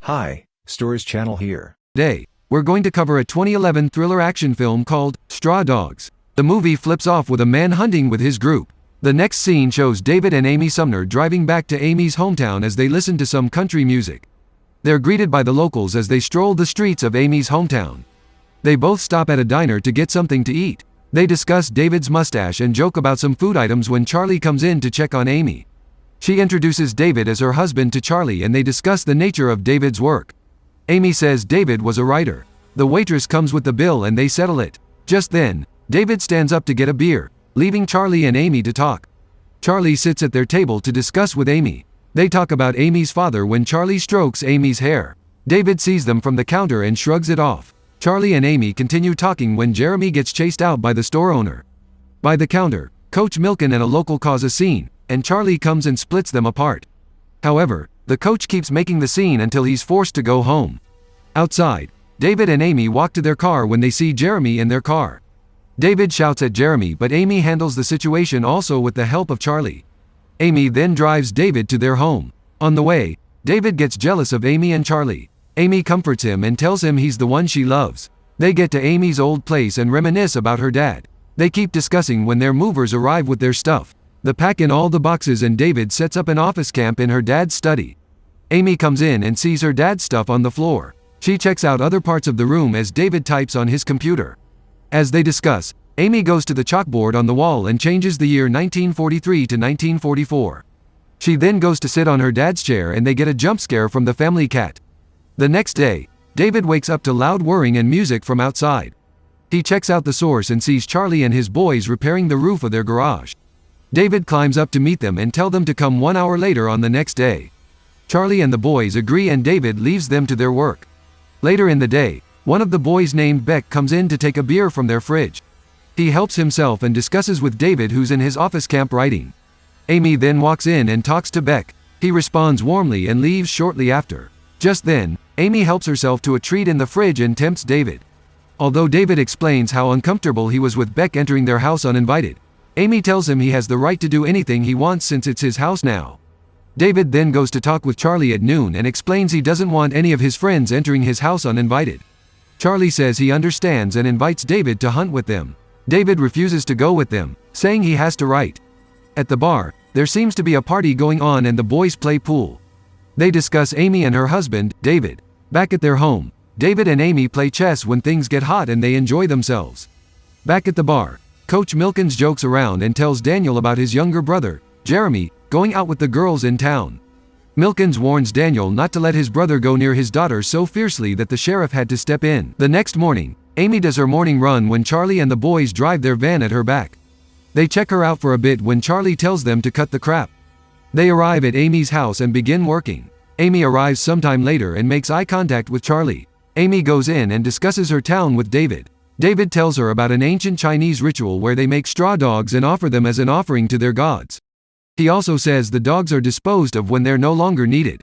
Hi, Stories Channel here. Today, we're going to cover a 2011 thriller action film called Straw Dogs. The movie flips off with a man hunting with his group. The next scene shows David and Amy Sumner driving back to Amy's hometown as they listen to some country music. They're greeted by the locals as they stroll the streets of Amy's hometown. They both stop at a diner to get something to eat. They discuss David's mustache and joke about some food items when Charlie comes in to check on Amy. She introduces David as her husband to Charlie and they discuss the nature of David's work. Amy says David was a writer. The waitress comes with the bill and they settle it. Just then, David stands up to get a beer, leaving Charlie and Amy to talk. Charlie sits at their table to discuss with Amy. They talk about Amy's father when Charlie strokes Amy's hair. David sees them from the counter and shrugs it off. Charlie and Amy continue talking when Jeremy gets chased out by the store owner. By the counter, Coach Milken and a local cause a scene, and Charlie comes and splits them apart. However, the coach keeps making the scene until he's forced to go home. Outside, David and Amy walk to their car when they see Jeremy in their car. David shouts at Jeremy, but Amy handles the situation also with the help of Charlie. Amy then drives David to their home. On the way, David gets jealous of Amy and Charlie. Amy comforts him and tells him he's the one she loves. They get to Amy's old place and reminisce about her dad. They keep discussing when their movers arrive with their stuff. They pack in all the boxes and David sets up an office camp in her dad's study. Amy comes in and sees her dad's stuff on the floor. She checks out other parts of the room as David types on his computer. As they discuss, Amy goes to the chalkboard on the wall and changes the year 1943 to 1944. She then goes to sit on her dad's chair and they get a jump scare from the family cat. The next day, David wakes up to loud whirring and music from outside. He checks out the source and sees Charlie and his boys repairing the roof of their garage. David climbs up to meet them and tell them to come 1 hour later on the next day. Charlie and the boys agree and David leaves them to their work. Later in the day, one of the boys named Beck comes in to take a beer from their fridge. He helps himself and discusses with David, who's in his office camp writing. Amy then walks in and talks to Beck. He responds warmly and leaves shortly after. Just then, Amy helps herself to a treat in the fridge and tempts David. Although David explains how uncomfortable he was with Beck entering their house uninvited, Amy tells him he has the right to do anything he wants since it's his house now. David then goes to talk with Charlie at noon and explains he doesn't want any of his friends entering his house uninvited. Charlie says he understands and invites David to hunt with them. David refuses to go with them, saying he has to write. At the bar, there seems to be a party going on and the boys play pool. They discuss Amy and her husband, David. Back at their home, David and Amy play chess when things get hot and they enjoy themselves. Back at the bar, Coach Milkins jokes around and tells Daniel about his younger brother, Jeremy, going out with the girls in town. Milkins warns Daniel not to let his brother go near his daughter so fiercely that the sheriff had to step in. The next morning, Amy does her morning run when Charlie and the boys drive their van at her back. They check her out for a bit when Charlie tells them to cut the crap. They arrive at Amy's house and begin working. Amy arrives sometime later and makes eye contact with Charlie. Amy goes in and discusses her town with David. David tells her about an ancient Chinese ritual where they make straw dogs and offer them as an offering to their gods. He also says the dogs are disposed of when they're no longer needed.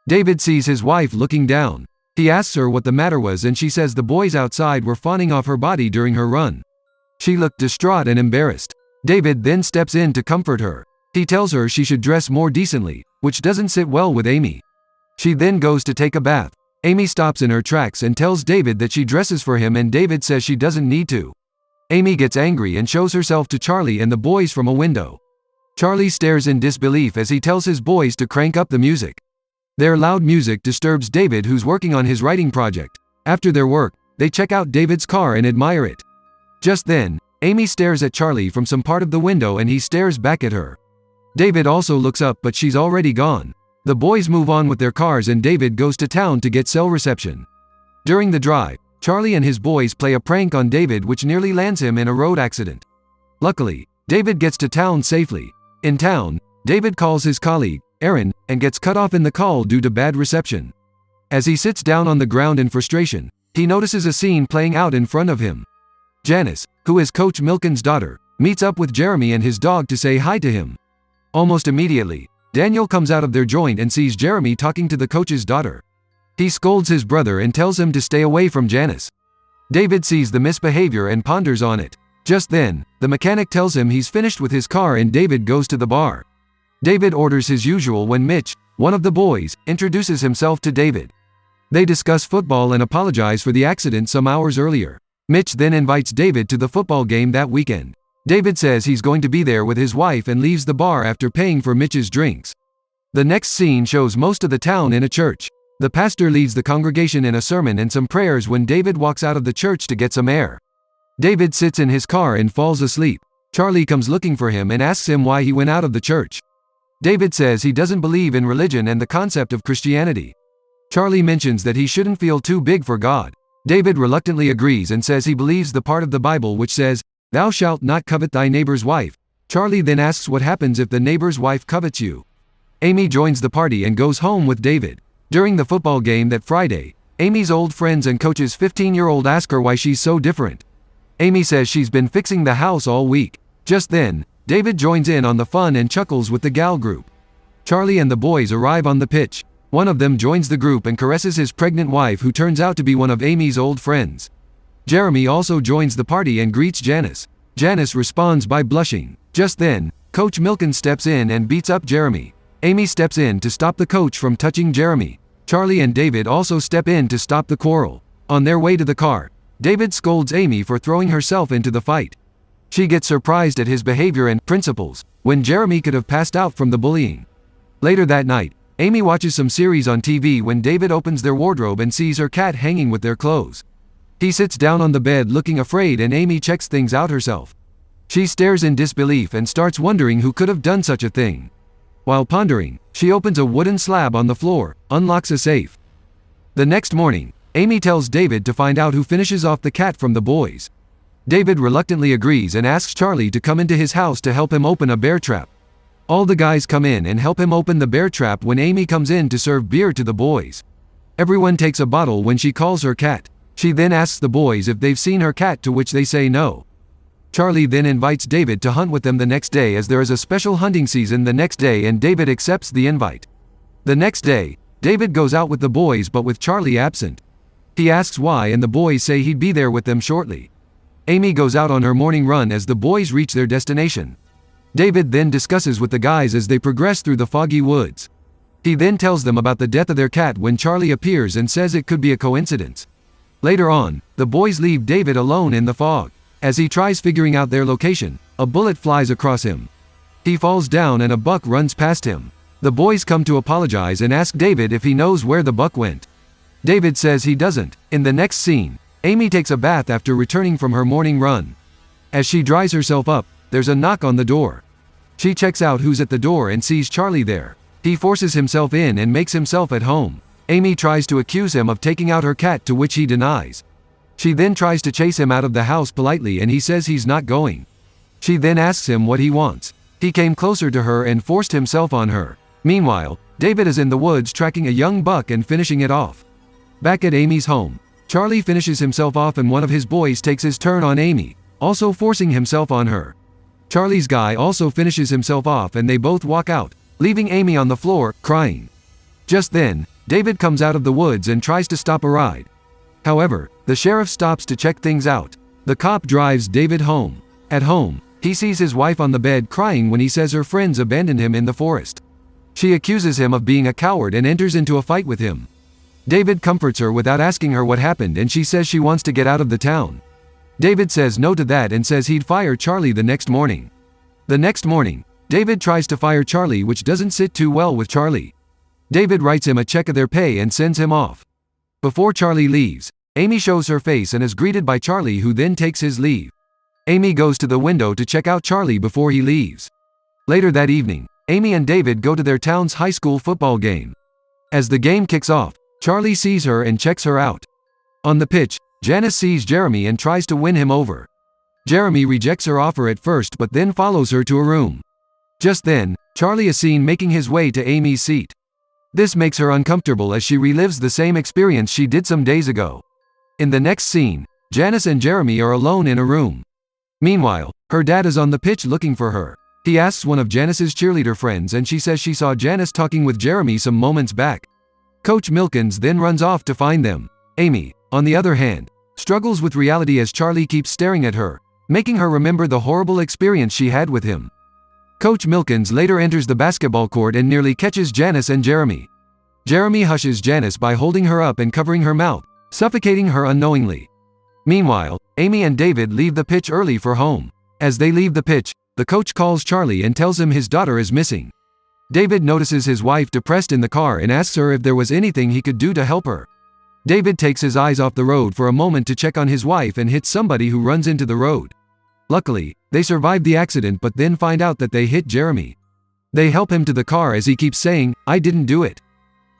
David sees his wife looking down. He asks her what the matter was and she says the boys outside were fawning off her body during her run. She looked distraught and embarrassed. David then steps in to comfort her. He tells her she should dress more decently, which doesn't sit well with Amy. She then goes to take a bath. Amy stops in her tracks and tells David that she dresses for him and David says she doesn't need to. Amy gets angry and shows herself to Charlie and the boys from a window. Charlie stares in disbelief as he tells his boys to crank up the music. Their loud music disturbs David, who's working on his writing project. After their work, they check out David's car and admire it. Just then, Amy stares at Charlie from some part of the window and he stares back at her. David also looks up but she's already gone. The boys move on with their cars and David goes to town to get cell reception. During the drive, Charlie and his boys play a prank on David which nearly lands him in a road accident. Luckily, David gets to town safely. In town, David calls his colleague, Aaron, and gets cut off in the call due to bad reception. As he sits down on the ground in frustration, he notices a scene playing out in front of him. Janice, who is Coach Milken's daughter, meets up with Jeremy and his dog to say hi to him. Almost immediately, Daniel comes out of their joint and sees Jeremy talking to the coach's daughter. He scolds his brother and tells him to stay away from Janice. David sees the misbehavior and ponders on it. Just then, the mechanic tells him he's finished with his car and David goes to the bar. David orders his usual when Mitch, one of the boys, introduces himself to David. They discuss football and apologize for the accident some hours earlier. Mitch then invites David to the football game that weekend. David says he's going to be there with his wife and leaves the bar after paying for Mitch's drinks. The next scene shows most of the town in a church. The pastor leads the congregation in a sermon and some prayers when David walks out of the church to get some air. David sits in his car and falls asleep. Charlie comes looking for him and asks him why he went out of the church. David says he doesn't believe in religion and the concept of Christianity. Charlie mentions that he shouldn't feel too big for God. David reluctantly agrees and says he believes the part of the Bible which says, "Thou shalt not covet thy neighbor's wife." Charlie then asks what happens if the neighbor's wife covets you. Amy joins the party and goes home with David. During the football game that Friday, Amy's old friends and coach's 15-year-old ask her why she's so different. Amy says she's been fixing the house all week. Just then, David joins in on the fun and chuckles with the gal group. Charlie and the boys arrive on the pitch. One of them joins the group and caresses his pregnant wife, who turns out to be one of Amy's old friends. Jeremy also joins the party and greets Janice. Janice responds by blushing. Just then, Coach Milken steps in and beats up Jeremy. Amy steps in to stop the coach from touching Jeremy. Charlie and David also step in to stop the quarrel. On their way to the car, David scolds Amy for throwing herself into the fight. She gets surprised at his behavior and principles, when Jeremy could have passed out from the bullying. Later that night, Amy watches some series on TV when David opens their wardrobe and sees her cat hanging with their clothes. He sits down on the bed looking afraid and Amy checks things out herself. She stares in disbelief and starts wondering who could have done such a thing. While pondering, she opens a wooden slab on the floor, unlocks a safe. The next morning, Amy tells David to find out who finishes off the cat from the boys. David reluctantly agrees and asks Charlie to come into his house to help him open a bear trap. All the guys come in and help him open the bear trap when Amy comes in to serve beer to the boys. Everyone takes a bottle when she calls her cat. She then asks the boys if they've seen her cat, to which they say no. Charlie then invites David to hunt with them the next day, as there is a special hunting season the next day, and David accepts the invite. The next day, David goes out with the boys but with Charlie absent. He asks why and the boys say he'd be there with them shortly. Amy goes out on her morning run as the boys reach their destination. David then discusses with the guys as they progress through the foggy woods. He then tells them about the death of their cat when Charlie appears and says it could be a coincidence. Later on, the boys leave David alone in the fog. As he tries figuring out their location, a bullet flies across him. He falls down and a buck runs past him. The boys come to apologize and ask David if he knows where the buck went. David says he doesn't. In the next scene, Amy takes a bath after returning from her morning run. As she dries herself up, there's a knock on the door. She checks out who's at the door and sees Charlie there. He forces himself in and makes himself at home. Amy tries to accuse him of taking out her cat, to which he denies. She then tries to chase him out of the house politely and he says he's not going. She then asks him what he wants. He came closer to her and forced himself on her. Meanwhile, David is in the woods tracking a young buck and finishing it off. Back at Amy's home, Charlie finishes himself off and one of his boys takes his turn on Amy, also forcing himself on her. Charlie's guy also finishes himself off and they both walk out, leaving Amy on the floor, crying. Just then, David comes out of the woods and tries to stop a ride. However, the sheriff stops to check things out. The cop drives David home. At home, he sees his wife on the bed crying when he says her friends abandoned him in the forest. She accuses him of being a coward and enters into a fight with him. David comforts her without asking her what happened and she says she wants to get out of the town. David says no to that and says he'd fire Charlie the next morning. The next morning, David tries to fire Charlie, which doesn't sit too well with Charlie. David writes him a check of their pay and sends him off. Before Charlie leaves, Amy shows her face and is greeted by Charlie, who then takes his leave. Amy goes to the window to check out Charlie before he leaves. Later that evening, Amy and David go to their town's high school football game. As the game kicks off, Charlie sees her and checks her out. On the pitch, Janice sees Jeremy and tries to win him over. Jeremy rejects her offer at first but then follows her to a room. Just then, Charlie is seen making his way to Amy's seat. This makes her uncomfortable as she relives the same experience she did some days ago. In the next scene, Janice and Jeremy are alone in a room. Meanwhile, her dad is on the pitch looking for her. He asks one of Janice's cheerleader friends and she says she saw Janice talking with Jeremy some moments back. Coach Milkins then runs off to find them. Amy, on the other hand, struggles with reality as Charlie keeps staring at her, making her remember the horrible experience she had with him. Coach Milkins later enters the basketball court and nearly catches Janice and Jeremy. Jeremy hushes Janice by holding her up and covering her mouth, suffocating her unknowingly. Meanwhile, Amy and David leave the pitch early for home. As they leave the pitch, the coach calls Charlie and tells him his daughter is missing. David notices his wife depressed in the car and asks her if there was anything he could do to help her. David takes his eyes off the road for a moment to check on his wife and hits somebody who runs into the road. Luckily, they survive the accident but then find out that they hit Jeremy. They help him to the car as he keeps saying, "I didn't do it."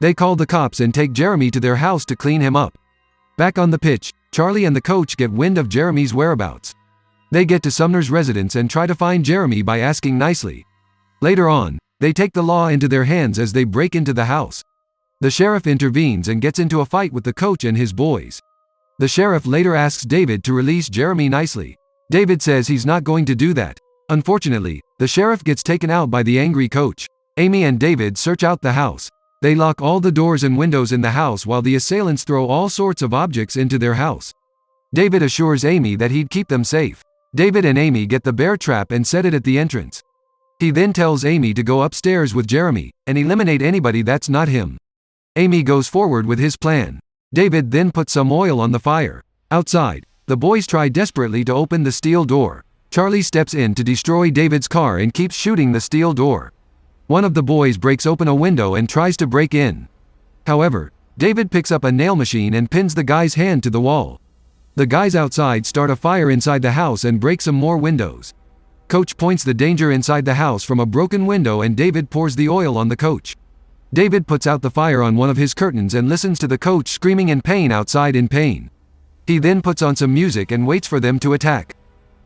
They call the cops and take Jeremy to their house to clean him up. Back on the pitch, Charlie and the coach get wind of Jeremy's whereabouts. They get to Sumner's residence and try to find Jeremy by asking nicely. Later on, they take the law into their hands as they break into the house. The sheriff intervenes and gets into a fight with the coach and his boys. The sheriff later asks David to release Jeremy nicely. David says he's not going to do that. Unfortunately, the sheriff gets taken out by the angry coach. Amy and David search out the house. They lock all the doors and windows in the house while the assailants throw all sorts of objects into their house. David assures Amy that he'd keep them safe. David and Amy get the bear trap and set it at the entrance. He then tells Amy to go upstairs with Jeremy and eliminate anybody that's not him. Amy goes forward with his plan. David then puts some oil on the fire. Outside, the boys try desperately to open the steel door. Charlie steps in to destroy David's car and keeps shooting the steel door. One of the boys breaks open a window and tries to break in. However, David picks up a nail machine and pins the guy's hand to the wall. The guys outside start a fire inside the house and break some more windows. Coach points the danger inside the house from a broken window and David pours the oil on the coach. David puts out the fire on one of his curtains and listens to the coach screaming in pain outside in pain. He then puts on some music and waits for them to attack.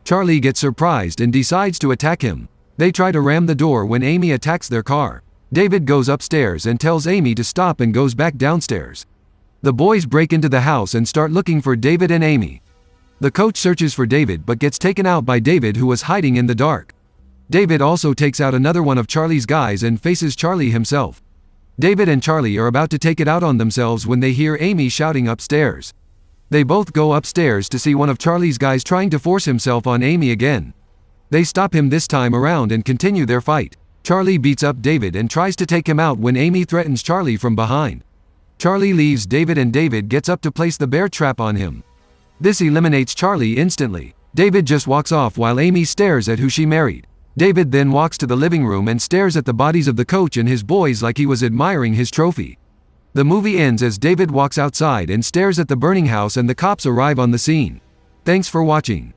Charlie gets surprised and decides to attack him. They try to ram the door when Amy attacks their car. David goes upstairs and tells Amy to stop and goes back downstairs. The boys break into the house and start looking for David and Amy. The coach searches for David but gets taken out by David, who was hiding in the dark. David also takes out another one of Charlie's guys and faces Charlie himself. David and Charlie are about to take it out on themselves when they hear Amy shouting upstairs. They both go upstairs to see one of Charlie's guys trying to force himself on Amy again. They stop him this time around and continue their fight. Charlie beats up David and tries to take him out when Amy threatens Charlie from behind. Charlie leaves David and David gets up to place the bear trap on him. This eliminates Charlie instantly. David just walks off while Amy stares at who she married. David then walks to the living room and stares at the bodies of the coach and his boys like he was admiring his trophy. The movie ends as David walks outside and stares at the burning house and the cops arrive on the scene. Thanks for watching.